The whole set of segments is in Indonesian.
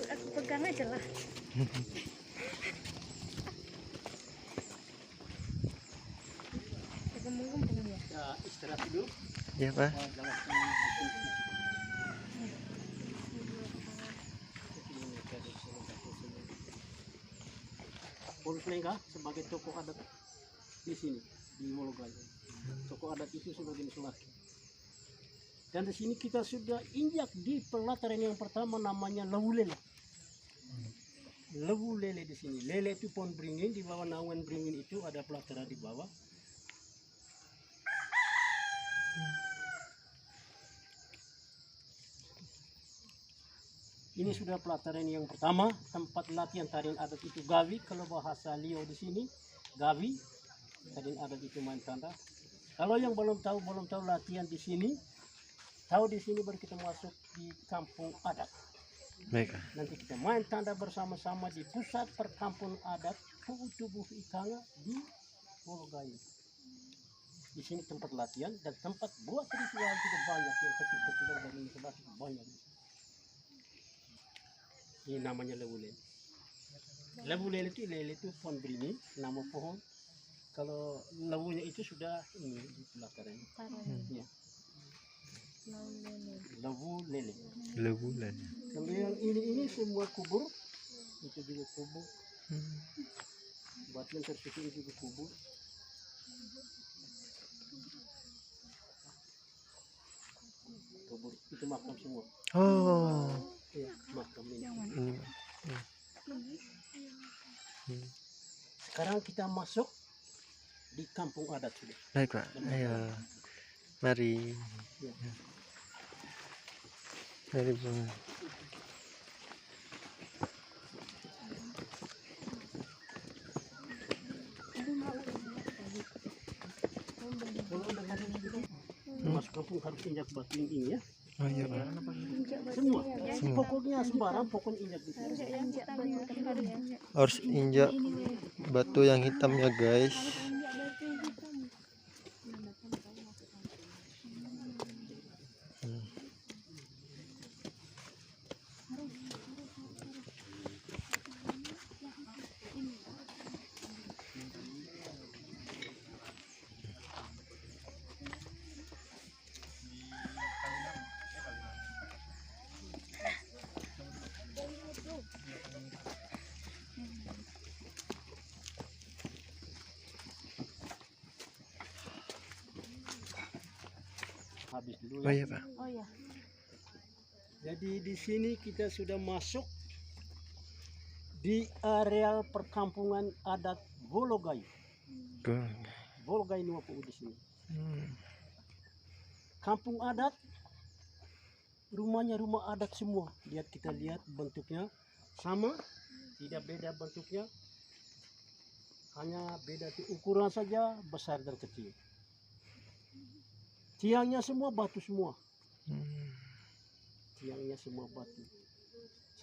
Aku pegang aja lah. Ya, istirahat dulu. Ya Pak. Purbalingga sebagai tokoh adat di sini di Wologai. Tokoh adat itu sebagai laki. Dan di sini kita sudah injak di pelataran yang pertama namanya Lewu Lele. Lewu Lele di sini. Lele itu pohon beringin, di bawah naungan beringin itu ada pelataran di bawah. Ini sudah pelataran yang pertama, tempat latihan tarian adat itu gawi, kalau bahasa Liau di sini gawi, tarian adat itu main tanda. Kalau yang belum tahu latihan di sini, tahu di sini baru kita masuk di kampung adat. Baik. Nanti kita main tanda bersama-sama di pusat perkampungan adat Puutubuh Ikanga di Wologai. Di sini tempat latihan dan tempat buat ritual juga banyak yang kecil-kecil dan ini banyak. Ini namanya Lewu Lele. Lewu Lele itu pohon beringin, nama pohon. Kalau lewunya itu sudah ini di pelataran. Ya. Lewu Lele. Lewu Lele. Kalau yang ini semua kubur, itu juga kubur. Batu yang tersusun juga kubur. Kubur itu makam semua. Oh. Ya, makam ini. Sekarang kita masuk di kampung adat sudah. Baik Pak. Ayo. Mari. Ya. Mari Bang. Masuk kampung harus injak batu ini ya. Oh iya Pak. Semua. Pokoknya sembarang pokoknya injak gitu. Harus injak batu yang hitam ya guys. Habis dulu Oh ya. iya Pak. Oh ya. Jadi di sini kita sudah masuk di areal perkampungan adat Wologai. Wologai Nuwapu di sini. Kampung adat, rumahnya rumah adat semua. Kita lihat bentuknya sama, tidak beda bentuknya. Hanya beda di ukuran saja, besar dan kecil. Tiangnya semua batu semua. Tiangnya semua batu.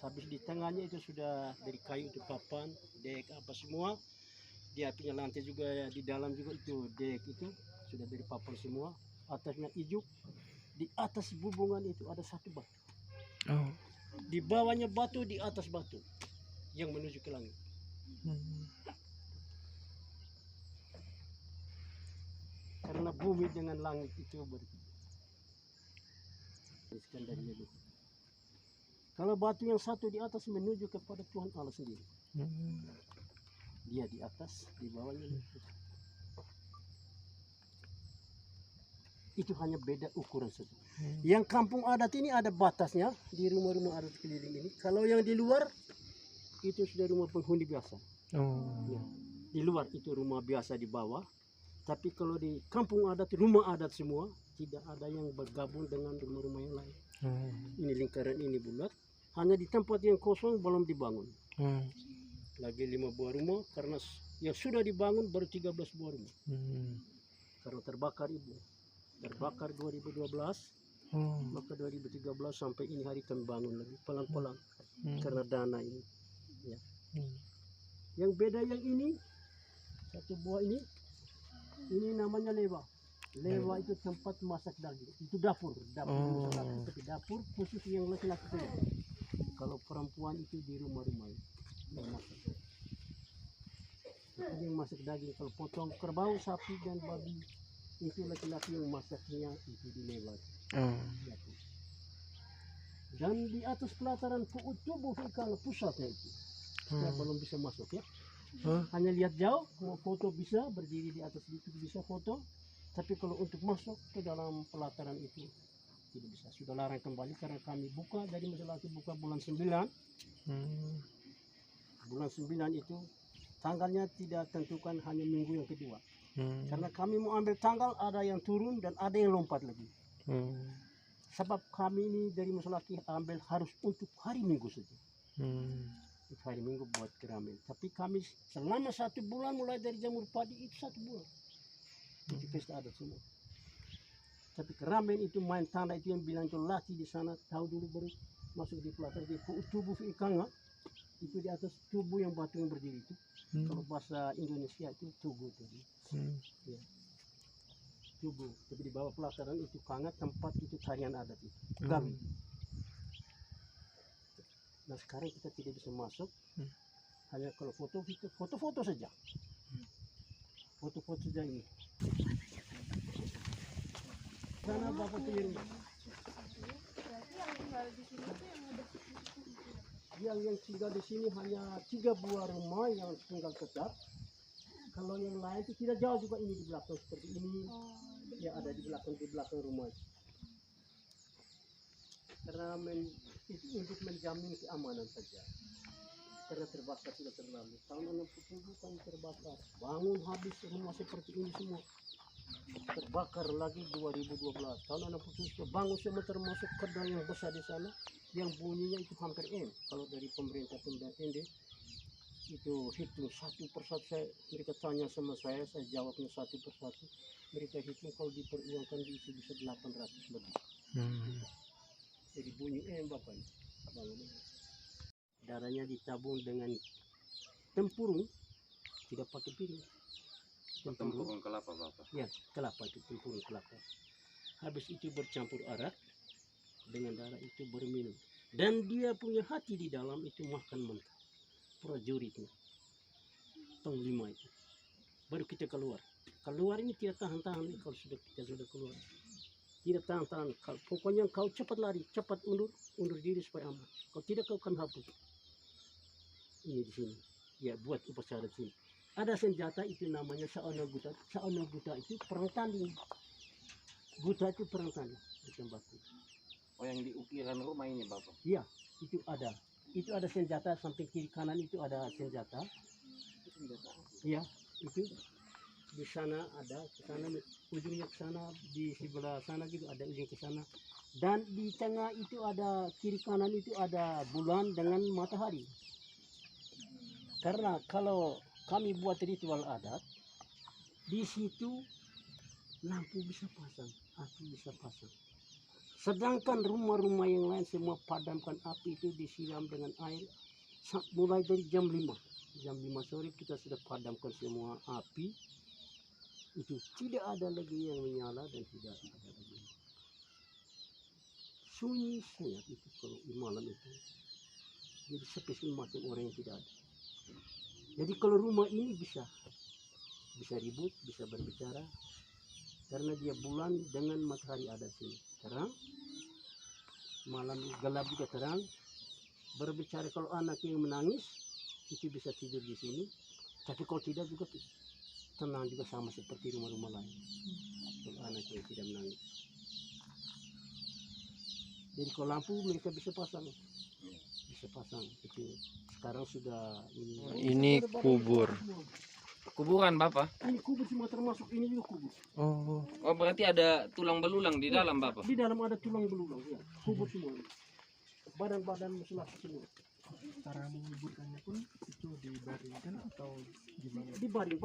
Habis di tengahnya itu sudah dari kayu itu papan, dek apa semua. Dia punya lantai juga di dalam juga itu dek itu sudah dari papan semua. Atasnya ijuk. Di atas bubungan itu ada satu batu. Oh. Di bawahnya batu, di atas batu yang menuju ke langit. Karena bumi dengan langit itu berbeda. Kalau batu yang satu di atas menuju kepada Tuhan Allah sendiri. Dia di atas, di bawahnya. Itu hanya beda ukuran saja. Yang kampung adat ini ada batasnya di rumah-rumah adat keliling ini. Kalau yang di luar itu sudah rumah penghuni biasa. Oh. Ya. Di luar itu rumah biasa di bawah. Tapi kalau di kampung adat, rumah adat semua, tidak ada yang bergabung dengan rumah-rumah yang lain. Ini lingkaran ini bulat, hanya di tempat yang kosong belum dibangun. Lagi 5 buah rumah, karena yang sudah dibangun baru 13 buah rumah. Karena terbakar ibu. Terbakar 2012, maka 2013 sampai ini hari kami bangun lagi pelan-pelan karena dana ini. Ya. Yang beda yang ini, satu buah ini namanya lewa. Lewa itu tempat masak daging. Itu dapur, tapi dapur khusus yang laki-laki saja. Kalau perempuan itu di rumah-rumah yang masak. Itu yang masak daging. Kalau potong kerbau, sapi dan babi, itu laki-laki yang masaknya itu di lewa. Dan di atas pelataran tubuh ikan pusatnya itu, kita belum bisa masuk ya. Hanya lihat jauh, mau foto bisa, berdiri di atas itu bisa foto. Tapi kalau untuk masuk ke dalam pelataran itu tidak bisa. Sudah larang kembali karena kami buka dari masalah buka bulan 9. Bulan 9 itu tanggalnya tidak tentukan, hanya minggu yang kedua. Karena kami mau ambil tanggal, ada yang turun dan ada yang lompat lagi. Sebab kami ini dari Masalaki ambil harus untuk hari Minggu saja. Hari Minggu buat keramen. Tapi kami selama 1 bulan mulai dari jamur padi itu 1 bulan. Itu pesta adat semua. Tapi keramen itu main tanda itu yang bilang itu laki di sana tahu dulu baru masuk di pelataran di tubuh ikan itu di atas tubuh yang batu yang berdiri itu. Kalau bahasa Indonesia itu tubuh tadi. Ya. Tubuh. Tapi di bawah pelataran itu kangat tempat itu tarian adat itu. Gawi. Nah sekarang kita tidak bisa masuk. Hanya kalau foto saja. Foto-foto saja ini. Sana bapak kirim. Yang tinggal di sini hanya 3 buah rumah yang tinggal tetap. Kalau yang lain itu tidak jauh juga ini di belakang seperti ini. Ya ada di belakang rumah. Karena itu untuk menjamin keamanan saja. Karena terbakar sudah terlalu. Tahun 67 kan terbakar. Bangun habis rumah seperti ini semua. Terbakar lagi 2012. Tahun 67 bangun semua termasuk kedai yang besar di sana. Yang bunyinya itu hampir M. Kalau dari pemerintah ND itu hitung satu persatu. Mereka tanya sama saya jawabnya satu persatu. Mereka hitung kalau diperuangkan itu bisa 800 lebih. Jadi bunyi bapak ini. Darahnya ditabung dengan tempurung, tidak pakai piring. Tempurung kelapa bapak. Ya kelapa itu tempurung kelapa. Habis itu bercampur arak dengan darah itu berminum. Dan dia punya hati di dalam itu makan mentah. Prajuritnya. Tong 5 itu. Baru kita keluar. Keluar ini tidak tahan-tahan kalau kita sudah keluar. Tidak tahan-tahan. Pokoknya kau cepat lari, cepat undur diri supaya aman. Kalau tidak kau akan hapus. Ini di sini. Ya buat upacara di sini. Ada senjata itu namanya saona guta. Saona guta itu perang tanding. Guta itu perang tanding. Ditembaki. Oh yang di ukiran rumah ini bapak? Iya, itu ada. Itu ada senjata samping kiri kanan itu ada senjata. Iya, itu di sana ada, ke sana ujungnya ke sana, di sebelah sana juga ada ujung ke sana. Dan di tengah itu ada kiri kanan itu ada bulan dengan matahari. Karena kalau kami buat ritual adat, di situ lampu bisa pasang, api bisa pasang. Sedangkan rumah-rumah yang lain semua padamkan api itu disiram dengan air mulai dari jam 5. Jam 5 sore kita sudah padamkan semua api. Itu tidak ada lagi yang menyala dan tidak ada lagi. Sunyi sangat itu kalau di malam itu. Jadi sepi macam orang yang tidak ada. Jadi kalau rumah ini bisa ribut, bisa berbicara, karena dia bulan dengan matahari ada sini terang, malam gelap juga terang. Berbicara kalau anak yang menangis itu bisa tidur di sini, tapi kalau tidak juga tenang juga sama seperti rumah-rumah lain. Kalau anak yang tidak menangis. Jadi kalau lampu mereka bisa pasang itu. Sekarang sudah Ini kubur. Kuburan Bapak. Ini kubur semua termasuk ini juga kubur. Oh. Oh berarti ada tulang belulang di dalam Bapak. Di dalam ada tulang belulang ya. Kubur semua. Badan-badan laki semua. Cara menguburkannya pun itu dibaringkan atau gimana? Dibaring,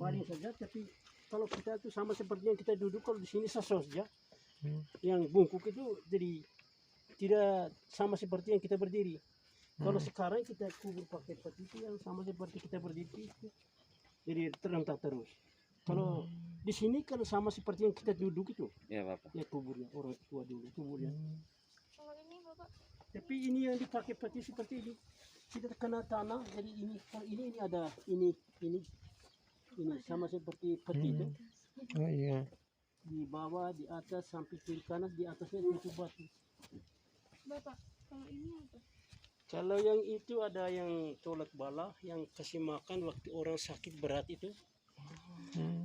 baring saja. Tapi kalau kita itu sama seperti yang kita duduk, kalau di sini saja yang bungkuk itu jadi tidak sama seperti yang kita berdiri. Kalau sekarang kita kubur pakai peti itu yang sama seperti kita berdiri itu, jadi terhentak terus. Kalau di sini kan sama seperti yang kita duduk itu, Ya Bapak. ya kuburnya orang tua dulu kuburnya. Kalau ini Bapak, Tapi ini yang dipakai peti seperti ini, tidak kena tanah. Jadi ini kalau ini ada ini sama seperti peti itu. Oh iya. Di bawah, di atas, sampai kiri kanan, di atasnya itu batu. Bapak, kalau ini apa? Kalau yang itu ada yang tolak bala, yang kasih makan waktu orang sakit berat itu,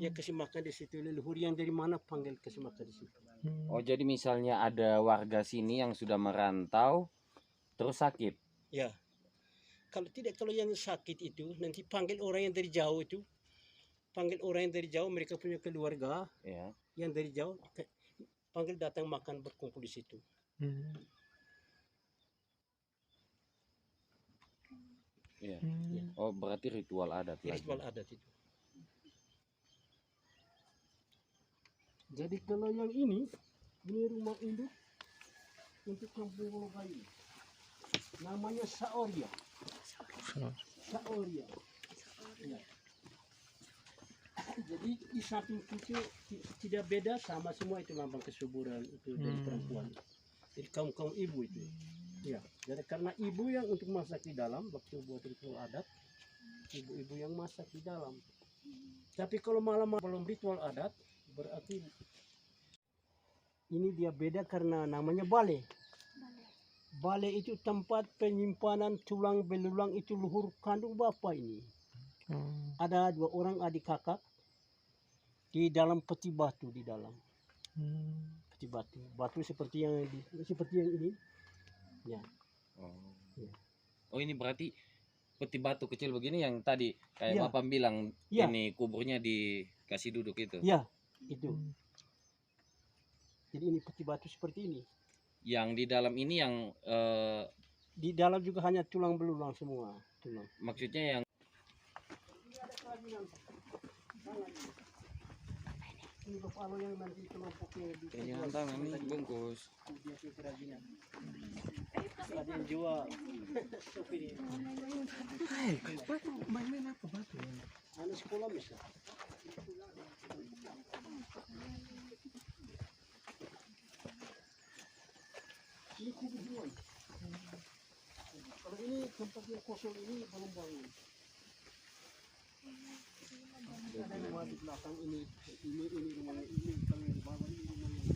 ya kasih makan di situ. Leluhur yang dari mana panggil kasih makan di situ. Oh jadi misalnya ada warga sini yang sudah merantau terus sakit. Ya, kalau tidak, kalau yang sakit itu nanti panggil orang yang dari jauh itu, panggil orang yang dari jauh, mereka punya keluarga Ya. yang dari jauh, panggil datang makan berkumpul di situ. Iya. Oh berarti ritual adat lagi. Ritual adat itu. Jadi kalau yang ini rumah induk untuk kampung Wologayu. Namanya Saoria. Saoria. Ya. Jadi di samping itu tidak beda, sama semua itu lambang kesuburan itu dari perempuan. Jadi kaum ibu itu. Ya, jadi karena ibu yang untuk masak di dalam waktu buat ritual adat, ibu-ibu yang masak di dalam. Tapi kalau malam belum ritual adat, berarti ini dia beda karena namanya bale. Bale itu tempat penyimpanan tulang belulang itu luhur kandung bapak ini. Ada 2 orang adik kakak di dalam peti batu di dalam. Peti batu. Batu seperti yang ini. Ya. Oh ini berarti peti batu kecil begini yang tadi kayak Ya. Bapak bilang Ya. ini kuburnya dikasih duduk itu. Ya, itu. Jadi ini peti batu seperti ini. Yang di dalam ini yang Di dalam juga hanya tulang belulang semua. Tulang. maksudnya yang Ini ada kerajinan. Ini kalau yang nanti kelompoknya di jangan tangan ini bungkus. dia ke kerajinan. Ada yang jual. Sopir. Main-main apa batu? Anak sekolah bisa. Ini kubur semua. Kalau ini tempat yang kosong ini belum bangun. Ada rumah di belakang ini rumahnya ini, kalau yang di bawah ini rumahnya ini.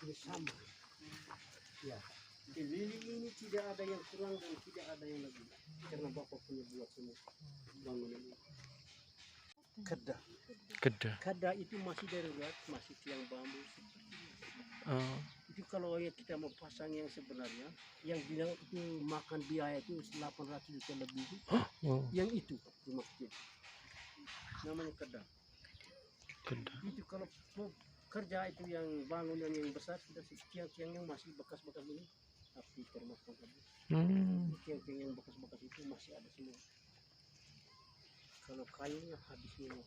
Ini sama. Ya. Lili ini tidak ada yang kurang dan tidak ada yang lebih. Karena bapak punya buat semua bangunan ini. Kedah. Kedah itu masih darurat, masih tiang bambu. Itu kalau yang kita mau pasang yang sebenarnya, yang bilang itu makan biaya itu 800 juta lebih itu, yang itu rumah kecil. Namanya Kedah. Itu kalau kerja itu yang bangunan yang besar sudah tiang-tiang yang masih bekas-bekas ini, tapi termasuk tiang-tiang yang bekas-bekas itu masih ada semua. Kalau kayunya habis semua,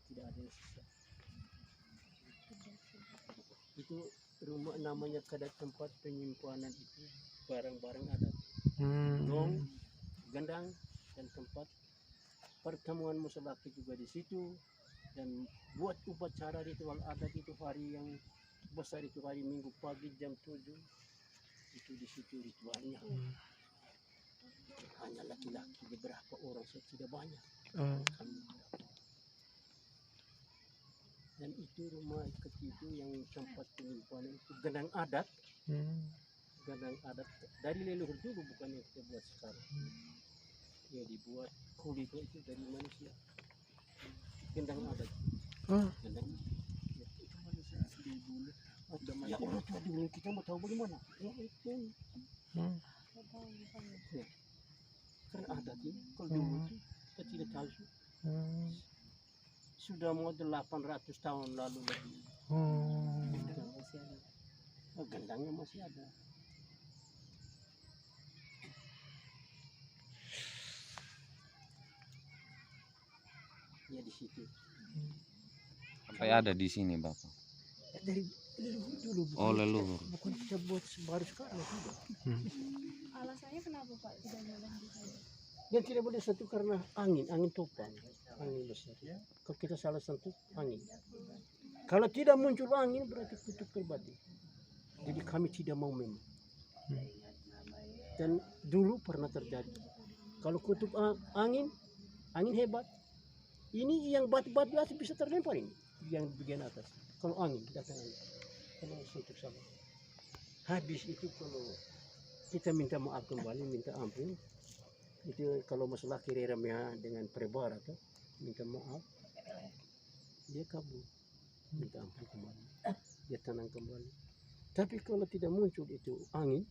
tidak ada yang sisa. Itu rumah namanya Kedah, tempat penyimpanan itu barang-barang adat, gong, gendang, dan tempat pertemuan masyarakat juga di situ. Dan buat upacara ritual adat itu hari yang besar itu hari Minggu pagi jam 7 itu di situ ritualnya. Hanya laki-laki beberapa orang, saya tidak banyak. Dan itu rumah ketiga yang tempat penyimpanan itu gendang adat. Gendang adat dari leluhur dulu, bukan yang kita buat sekarang. Ya dibuat kulitnya itu dari manusia. Gendang adat. Gendang. Itu manusia asli bulu. Ya Allah tuh dulu kita mau tahu bagaimana? Ya itu. Ya. Karena adat ini kalau dulu itu kita tidak tahu. Sudah mau 800 tahun lalu lebih. Gendang masih ada. Oh, gendangnya masih ada. Ya di situ. Sampai ada di sini Bapak. Dari leluhur dulu. Oh, leluhur. Bukan kita buat baru sekarang tidak. Alasannya kenapa Pak tidak boleh disentuh? Yang tidak boleh sentuh karena angin topan, angin besar. Kalau kita salah sentuh angin. Kalau tidak muncul angin berarti kutub pribadi. Jadi kami tidak mau memang. Dan dulu pernah terjadi. Kalau kutub angin hebat. Ini yang batu-batu atas bisa terlempar ini, yang bagian atas. Kalau angin datang angin, kalau sentuh sama. Habis itu kalau kita minta maaf kembali, minta ampun. Itu kalau masalah kiremnya dengan perebar atau minta maaf, dia kabur, minta ampun kembali, dia tenang kembali. Tapi kalau tidak muncul itu angin,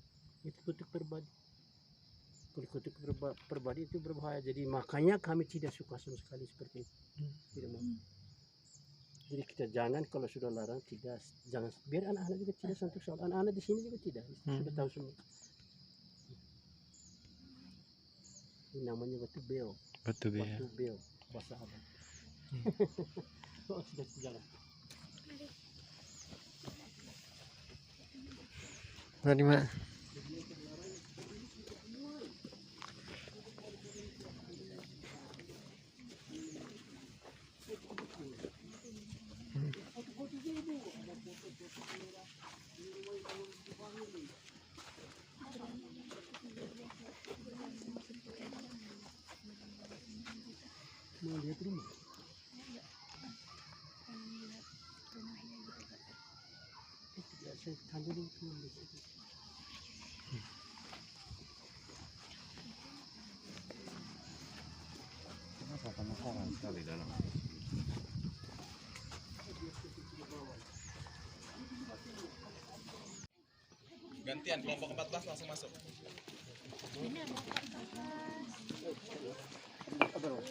itu kutub pribadi. Kalau kutub pribadi itu berbahaya. Jadi makanya kami tidak suka sama sekali seperti itu. Tidak mau. Jadi kita jangan, kalau sudah larang tidak, jangan, biar anak-anak juga tidak sentuh soal. Anak-anak di sini juga tidak, sudah tahu semua. Ini namanya batu beo. Batu beo, bahasa Arab. Oh, sudah jalan. Mari Mak. Mau lihat rumah? Tidak, saya tanya dulu cuma di situ. Kenapa penasaran sekali dalam? Gantian kelompok 14 langsung masuk. Apa, Bro?